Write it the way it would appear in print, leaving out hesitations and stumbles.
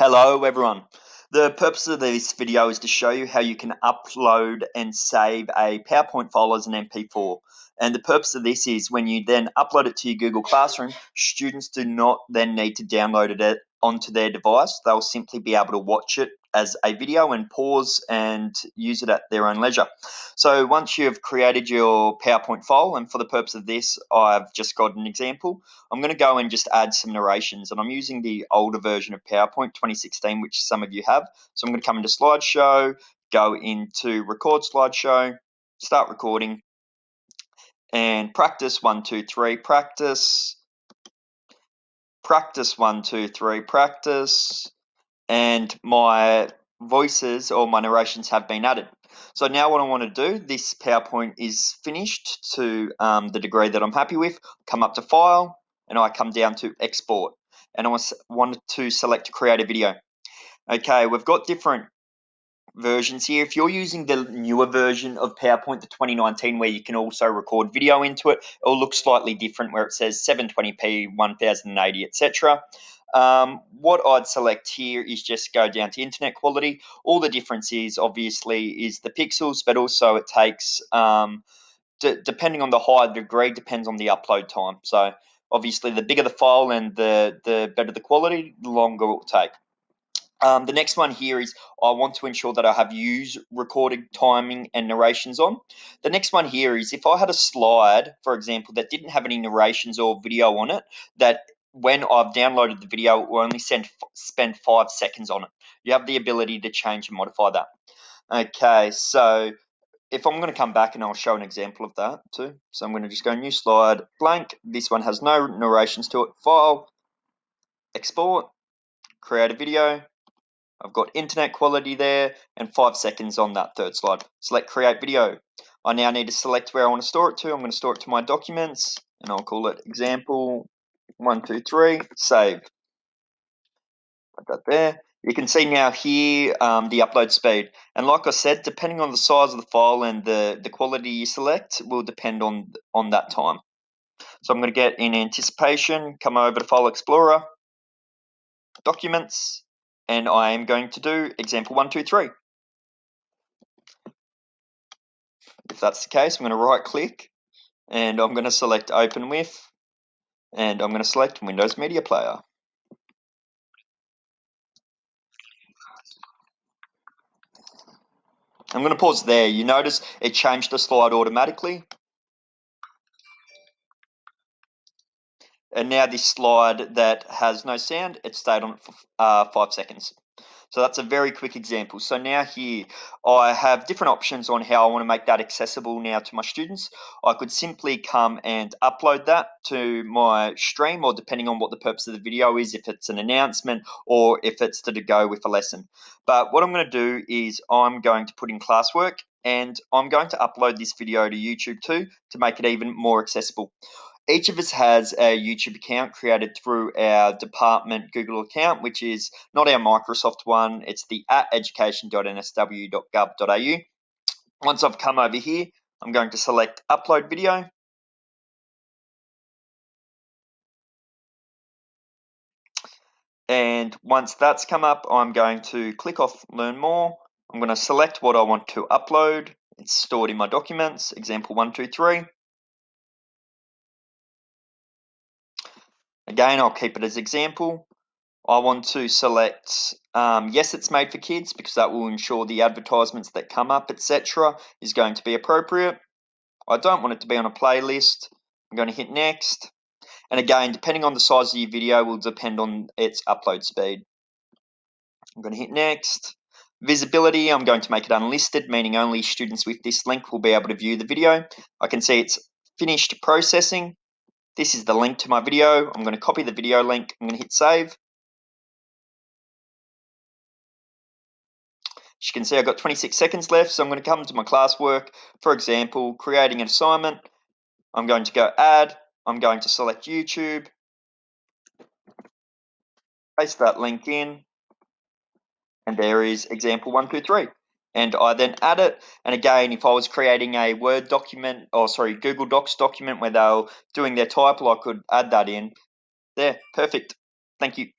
Hello everyone. The purpose of this video is to show you how you can upload and save a PowerPoint file as an mp4. And the purpose of this is when you then upload it to your Google Classroom, students do not then need to download it onto their device. They'll simply be able to watch it as a video and pause and use it at their own leisure. So once you've created your PowerPoint file, and for the purpose of this, I've just got an example. I'm going to go and just add some narrations, and I'm using the older version of PowerPoint 2016, which some of you have. So I'm going to come into slideshow, go into record slideshow, start recording, and practice 1, 2, 3, practice 1, 2, 3, practice, and my voices or my narrations have been added. So now what I want to do, this PowerPoint is finished to the degree that I'm happy with. Come up to File, and I come down to Export, and I want to select Create a Video. Okay, we've got different versions here. If you're using the newer version of PowerPoint, the 2019, where you can also record video into it, it'll look slightly different, where it says 720p, 1080, etc. What I'd select here is just go down to internet quality. All the difference is obviously is the pixels, but also it takes, depending on the higher degree, depends on the upload time. So obviously the bigger the file and the better the quality, the longer it will take. The next one here is I want to ensure that I have use recording timing and narrations on. The next one here is if I had a slide, for example, that didn't have any narrations or video on it, that when I've downloaded the video, it will only spend 5 seconds on it. You have the ability to change and modify that. Okay, so if I'm going to come back and I'll show an example of that too. So I'm going to just go new slide, blank. This one has no narrations to it. File, export, create a video. I've got internet quality there and 5 seconds on that third slide. Select create video. I now need to select where I want to store it to. I'm going to store it to my documents and I'll call it example 1, 2, 3, save. Put that there. You can see now here the upload speed. And like I said, depending on the size of the file and the quality you select will depend on that time. So I'm going to get in anticipation, come over to File Explorer, Documents, and I am going to do example 1, 2, 3. If that's the case, I'm going to right click and I'm going to select Open With, and I'm going to select Windows Media Player. I'm going to pause there. You notice it changed the slide automatically. And now this slide that has no sound, it stayed on it for 5 seconds. So that's a very quick example. So now here I have different options on how I want to make that accessible now to my students. I could simply come and upload that to my stream, or depending on what the purpose of the video is, if it's an announcement or if it's to go with a lesson. But what I'm going to do is I'm going to put in classwork, and I'm going to upload this video to YouTube too to make it even more accessible. Each of us has a YouTube account created through our department Google account, which is not our Microsoft one. It's the @education.nsw.gov.au. Once I've come over here, I'm going to select Upload Video. And once that's come up, I'm going to click off Learn More. I'm going to select what I want to upload. It's stored in my documents, example 1, 2, 3. Again, I'll keep it as example. I want to select yes, it's made for kids, because that will ensure the advertisements that come up, etc., is going to be appropriate. I don't want it to be on a playlist. I'm going to hit next. And again, depending on the size of your video will depend on its upload speed. I'm going to hit next. Visibility, I'm going to make it unlisted, meaning only students with this link will be able to view the video. I can see it's finished processing. This is the link to my video. I'm going to copy the video link. I'm going to hit save. As you can see, I've got 26 seconds left, so I'm going to come to my classwork. For example, creating an assignment. I'm going to go add. I'm going to select YouTube. Paste that link in. And there is example 1, 2, 3. And I then add it. And again, if I was creating a Word document, Google Docs document where they were doing their title, I could add that in. There, perfect. Thank you.